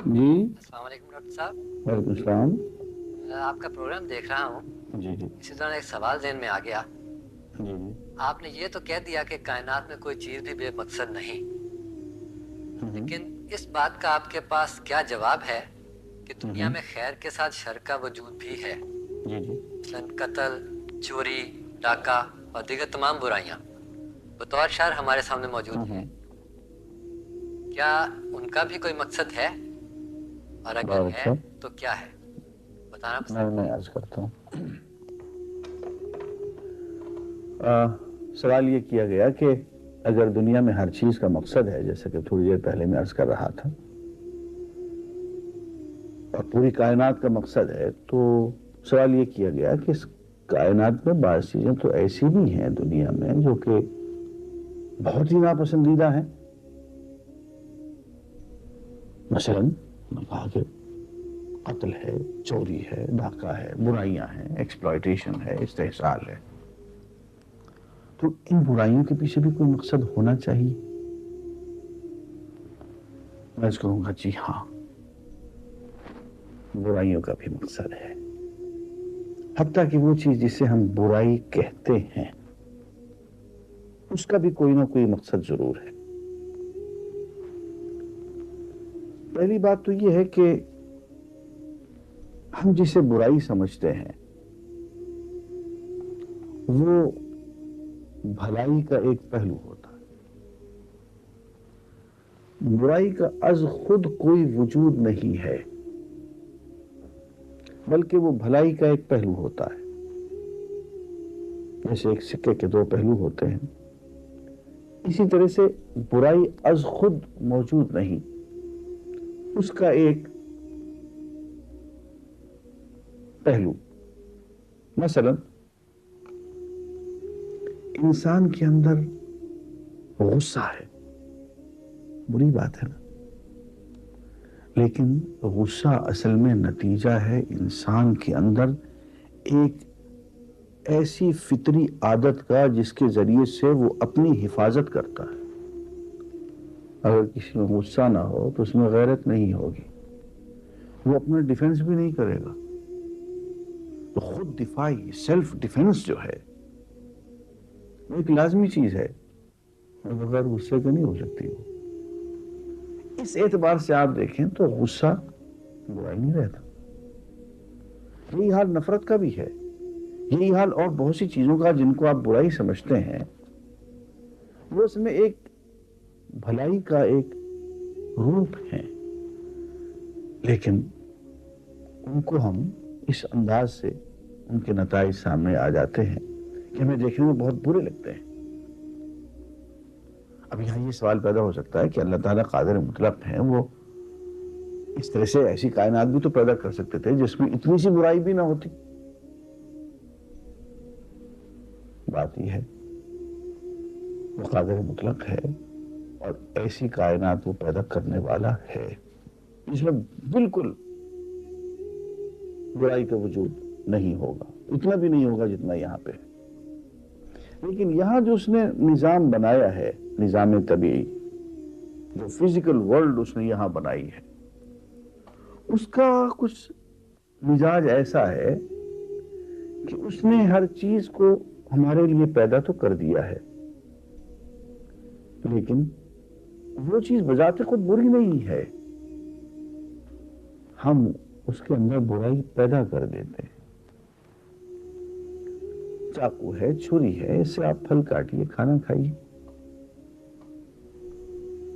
جی السلام علیکم ڈاکٹر صاحب. وعلیکم السلام. آپ کا پروگرام دیکھ رہا ہوں. جی جی اسی دوران ایک سوال ذہن میں آ گیا. جی جی آپ نے یہ تو کہہ دیا کہ کائنات میں کوئی چیز بھی بے مقصد نہیں، لیکن اس بات کا آپ کے پاس کیا جواب ہے کہ دنیا میں خیر کے ساتھ شر کا وجود بھی ہے؟ جی جی مثلاً قتل، چوری، ڈاکہ اور دیگر تمام برائیاں بطور شر ہمارے سامنے موجود ہیں. کیا ان کا بھی کوئی مقصد ہے؟ اور اگر بہت ہے اچھا. تو کیا ہے؟ بتانا پسند. میں عرض کرتا ہوں. سوال یہ کیا گیا کہ اگر دنیا میں ہر چیز کا مقصد ہے، جیسا کہ تھوڑی دیر پہلے میں عرض کر رہا تھا، اور پوری کائنات کا مقصد ہے، تو سوال یہ کیا گیا کہ اس کائنات میں بعض چیزیں تو ایسی بھی ہیں دنیا میں جو کہ بہت ہی ناپسندیدہ ہیں. مثلاً میں کہا کہ قتل ہے، چوری ہے، ڈاکہ ہے، برائیاں ہیں، ایکسپلائٹیشن ہے، استحصال ہے. تو ان برائیوں کے پیچھے بھی کوئی مقصد ہونا چاہیے. میں اس کہوں گا جی ہاں، برائیوں کا بھی مقصد ہے. حتیٰ کہ وہ چیز جسے ہم برائی کہتے ہیں اس کا بھی کوئی نہ کوئی مقصد ضرور ہے. پہلی بات تو یہ ہے کہ ہم جسے برائی سمجھتے ہیں وہ بھلائی کا ایک پہلو ہوتا ہے. برائی کا از خود کوئی وجود نہیں ہے، بلکہ وہ بھلائی کا ایک پہلو ہوتا ہے. جیسے ایک سکے کے دو پہلو ہوتے ہیں، اسی طرح سے برائی از خود موجود نہیں، اس کا ایک پہلو. مثلا انسان کے اندر غصہ ہے، بری بات ہے نا، لیکن غصہ اصل میں نتیجہ ہے انسان کے اندر ایک ایسی فطری عادت کا جس کے ذریعے سے وہ اپنی حفاظت کرتا ہے. اگر کسی میں غصہ نہ ہو تو اس میں غیرت نہیں ہوگی، وہ اپنا ڈیفنس بھی نہیں کرے گا. تو خود دفاعی سیلف ڈیفنس جو ہے وہ ایک لازمی چیز ہے، بغیر غصے کے نہیں ہو سکتی. وہ اس اعتبار سے آپ دیکھیں تو غصہ برائی نہیں رہتا. یہی حال نفرت کا بھی ہے، یہی حال اور بہت سی چیزوں کا جن کو آپ برائی سمجھتے ہیں وہ اس میں ایک بھلائی کا ایک روپ ہے. لیکن ان کو ہم اس انداز سے ان کے نتائج سامنے آ جاتے ہیں کہ ہمیں دیکھنے میں بہت برے لگتے ہیں. اب یہاں یہ سوال پیدا ہو سکتا ہے کہ اللہ تعالیٰ قادر مطلق ہیں، وہ اس طرح سے ایسی کائنات بھی تو پیدا کر سکتے تھے جس میں اتنی سی برائی بھی نہ ہوتی. بات یہ ہے وہ قادر مطلق ہے اور ایسی کائنات وہ پیدا کرنے والا ہے جس میں بالکل برائی کا وجود نہیں ہوگا، اتنا بھی نہیں ہوگا جتنا یہاں پہ ہے. لیکن یہاں جو اس نے نظام بنایا ہے، نظام طبیعی، جو فزیکل ورلڈ اس نے یہاں بنائی ہے، اس کا کچھ مزاج ایسا ہے کہ اس نے ہر چیز کو ہمارے لیے پیدا تو کر دیا ہے، لیکن وہ چیز بذات خود بری نہیں ہے، ہم اس کے اندر برائی پیدا کر دیتے ہیں. چاقو ہے، چھری ہے، اس سے آپ پھل کاٹیے، کھانا کھائیے.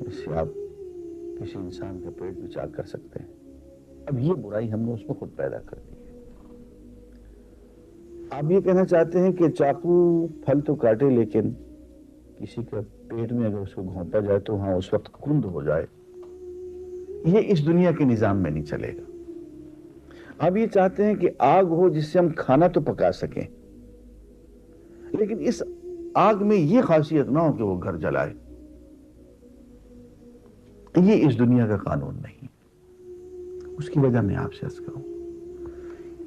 اس سے آپ کسی انسان کا پیٹ بھی چاک کر سکتے ہیں. اب یہ برائی ہم نے اس میں خود پیدا کر دی ہے. آپ یہ کہنا چاہتے ہیں کہ چاقو پھل تو کاٹے لیکن کسی کا پیٹ میں اگر اس کو گھونپا جائے تو ہاں اس وقت کند ہو جائے. یہ اس دنیا کے نظام میں نہیں چلے گا. آپ یہ چاہتے ہیں کہ آگ ہو جس سے ہم کھانا تو پکا سکیں، لیکن اس آگ میں یہ خاصیت نہ ہو کہ وہ گھر جلائے. یہ اس دنیا کا قانون نہیں. اس کی وجہ میں آپ سے عرض کروں،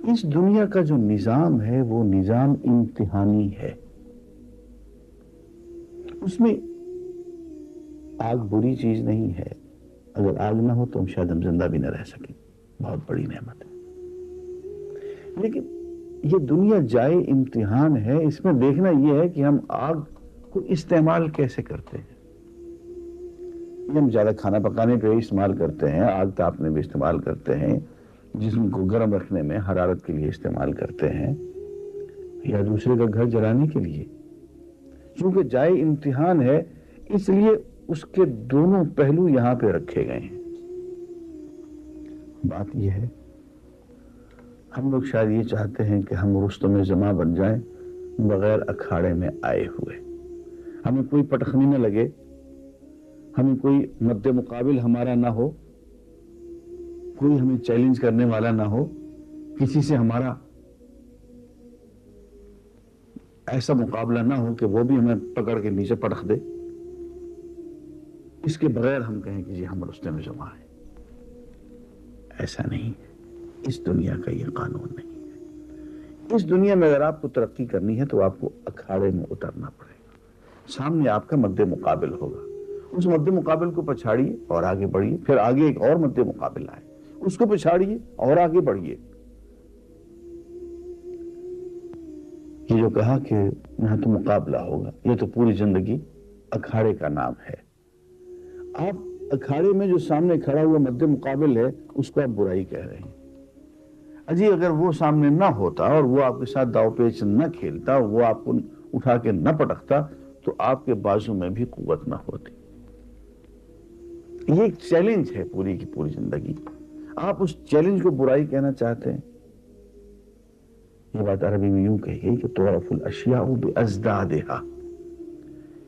اس دنیا کا جو نظام ہے وہ نظام امتحانی ہے. اس میں آگ بری چیز نہیں ہے، اگر آگ نہ ہو تو ہم شاید ہم زندہ بھی نہ رہ سکیں. بہت بڑی نعمت ہے. لیکن یہ دنیا جائے امتحان ہے. اس میں دیکھنا یہ ہے کہ ہم آگ کو استعمال کیسے کرتے ہیں. یہ ہم زیادہ کھانا پکانے پہ استعمال کرتے ہیں, آگ تاپنے میں استعمال کرتے ہیں, جسم کو گرم رکھنے میں حرارت کے لیے استعمال کرتے ہیں, یا دوسرے کا گھر جلانے کے لیے. چونکہ جائے امتحان ہے اس لیے اس کے دونوں پہلو یہاں پہ رکھے گئے ہیں. بات یہ ہے, ہم لوگ شاید یہ چاہتے ہیں کہ ہم رستم زماں بن جائیں بغیر اکھاڑے میں آئے ہوئے. ہمیں کوئی پٹخنی نہ لگے, ہمیں کوئی مد مقابل ہمارا نہ ہو, کوئی ہمیں چیلنج کرنے والا نہ ہو, کسی سے ہمارا ایسا مقابلہ نہ ہو کہ وہ بھی ہمیں پکڑ کے نیچے پٹخ دے. اس کے بغیر ہم کہیں کہ جی ہم رستم زماں ہیں. ایسا نہیں ہے. اس دنیا کا یہ قانون نہیں ہے. اس دنیا میں اگر آپ کو ترقی کرنی ہے تو آپ کو اکھاڑے میں اترنا پڑے گا. سامنے آپ کا مد مقابل ہوگا, اس مد مقابل کو پچھاڑیے اور آگے بڑھیے. پھر آگے ایک اور مد مقابل آئے, اس کو پچھاڑیے اور آگے بڑھیے. یہ جو کہا کہ یہاں تو مقابلہ ہوگا, یہ تو پوری زندگی اکھاڑے کا نام ہے. آپ اکھاڑے میں جو سامنے کھڑا ہوا مد مقابل ہے اس کو آپ برائی کہہ رہے ہیں. اجی اگر وہ سامنے نہ ہوتا اور وہ آپ کے ساتھ داؤ پیچ نہ کھیلتا, وہ آپ کو اٹھا کے نہ پٹکتا, تو آپ کے بازو میں بھی قوت نہ ہوتی. یہ ایک چیلنج ہے پوری کی پوری زندگی. آپ اس چیلنج کو برائی کہنا چاہتے ہیں. یہ بات عربی میں یوں کہی گئی کہ تعرف الاشیاء بازدادہا.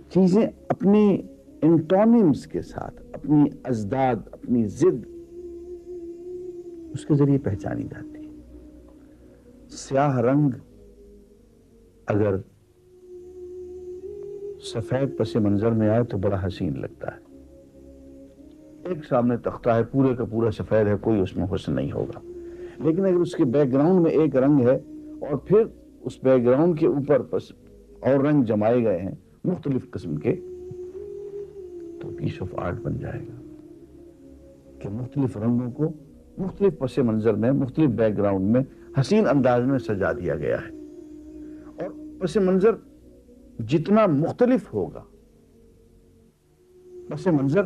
چیزیں اپنی انٹونیمز کے ساتھ, اپنی ازداد, اپنی ضد, اس کے ذریعے پہچانی جاتی ہے. سیاہ رنگ اگر سفید پس منظر میں آئے تو بڑا حسین لگتا ہے. ایک سامنے تختہ ہے پورے کا پورا سفید ہے, کوئی اس میں حسن نہیں ہوگا. لیکن اگر اس کے بیک گراؤنڈ میں ایک رنگ ہے اور پھر اس بیک گراؤنڈ کے اوپر اور رنگ جمائے گئے ہیں مختلف قسم کے, تو پیس آف آرٹ بن جائے گا کہ مختلف رنگوں کو مختلف پس منظر میں, مختلف بیک گراؤنڈ میں حسین انداز میں سجا دیا گیا ہے. اور پس منظر جتنا مختلف ہوگا, پس منظر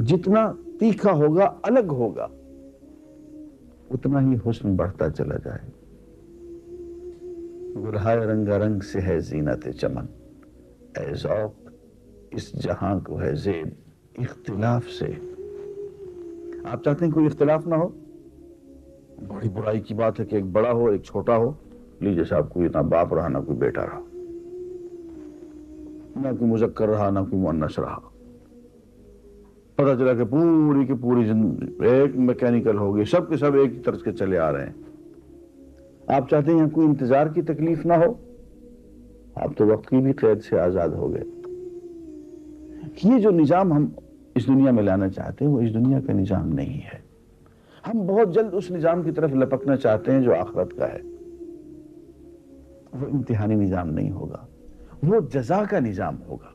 جتنا تیکھا ہوگا, الگ ہوگا, اتنا ہی حسن بڑھتا چلا جائے. گلہائے رنگا رنگ سے ہے زینت چمن, اے ذوق اس جہاں کو ہے زیب اختلاف سے. آپ چاہتے ہیں کوئی اختلاف نہ ہو؟ بڑی برائی کی بات ہے کہ ایک بڑا ہو ایک چھوٹا ہو. لیجیے صاحب, کوئی نہ باپ رہا نہ کوئی بیٹا رہا, نہ کوئی مذکر رہا نہ کوئی مؤنث رہا. پتہ چلا کہ پوری کی پوری ایک میکینیکل ہوگی, سب کے سب ایک ہی طرز کے چلے آ رہے ہیں. آپ چاہتے ہیں کوئی انتظار کی تکلیف نہ ہو؟ آپ تو وقت کی بھی قید سے آزاد ہو گئے. یہ جو نظام ہم اس دنیا میں لانا چاہتے ہیں وہ اس دنیا کا نظام نہیں ہے. ہم بہت جلد اس نظام کی طرف لپکنا چاہتے ہیں جو آخرت کا ہے. وہ امتحانی نظام نہیں ہوگا, وہ جزا کا نظام ہوگا.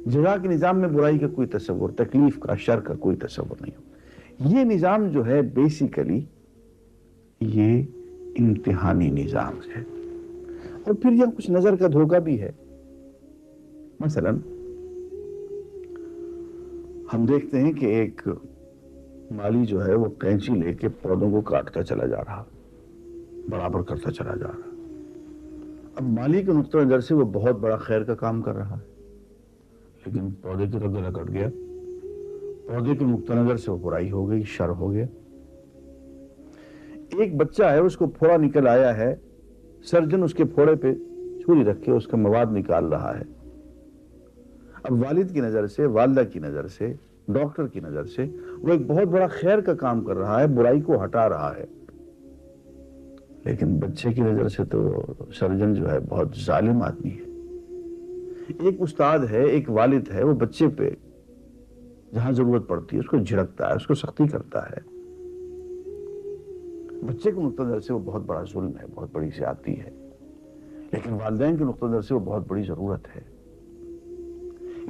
جزا کے نظام میں برائی کا کوئی تصور, تکلیف کا, شر کا کوئی تصور نہیں ہوگا. یہ نظام جو ہے بیسیکلی یہ امتحانی نظام ہے. اور پھر یہ کچھ نظر کا دھوکہ بھی ہے. مثلا ہم دیکھتے ہیں کہ ایک مالی جو ہے وہ کینچی لے کے پودوں کو کاٹتا چلا جا رہا, برابر کرتا چلا جا رہا. اب مالی کے نقطہ نظر سے وہ بہت بڑا خیر کا کام کر رہا ہے, لیکن پودے کی طرف گلا کٹ گیا. پودے کے نقطہ نظر سے وہ برائی ہو گئی, شر ہو گیا. ایک بچہ ہے, اس کو پھوڑا نکل آیا ہے, سرجن اس کے پھوڑے پہ چھری رکھ کے اس کا مواد نکال رہا ہے. اب والد کی نظر سے, والدہ کی نظر سے, ڈاکٹر کی نظر سے وہ ایک بہت بڑا خیر کا کام کر رہا ہے, برائی کو ہٹا رہا ہے. لیکن بچے کی نظر سے تو سرجن جو ہے بہت ظالم آدمی ہے. ایک استاد ہے, ایک والد ہے, وہ بچے پہ جہاں ضرورت پڑتی ہے اس کو جھڑکتا ہے, اس کو سختی کرتا ہے. بچے کے نقطہ نظر سے وہ بہت بڑا ظلم ہے, بہت بڑی زیادتی ہے. لیکن والدین کے نقطہ نظر سے وہ بہت بڑی ضرورت ہے.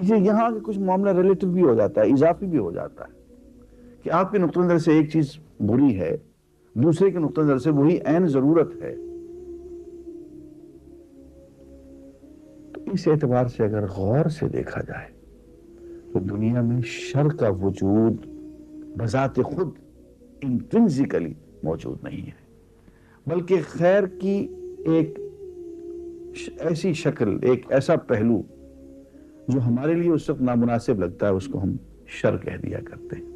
یہ یہاں کے کچھ معاملہ ریلیٹو بھی ہو جاتا ہے، اضافی بھی ہو جاتا ہے کہ آپ کے نقطہ نظر سے ایک چیز بری ہے، دوسرے کے نقطہ نظر سے وہی عین ضرورت ہے. تو اس اعتبار سے اگر غور سے دیکھا جائے تو دنیا میں شر کا وجود بذات خود انٹرنسیکلی موجود نہیں ہے، بلکہ خیر کی ایک ایسی شکل، ایک ایسا پہلو جو ہمارے لیے اس وقت نامناسب لگتا ہے، اس کو ہم شر کہہ دیا کرتے ہیں.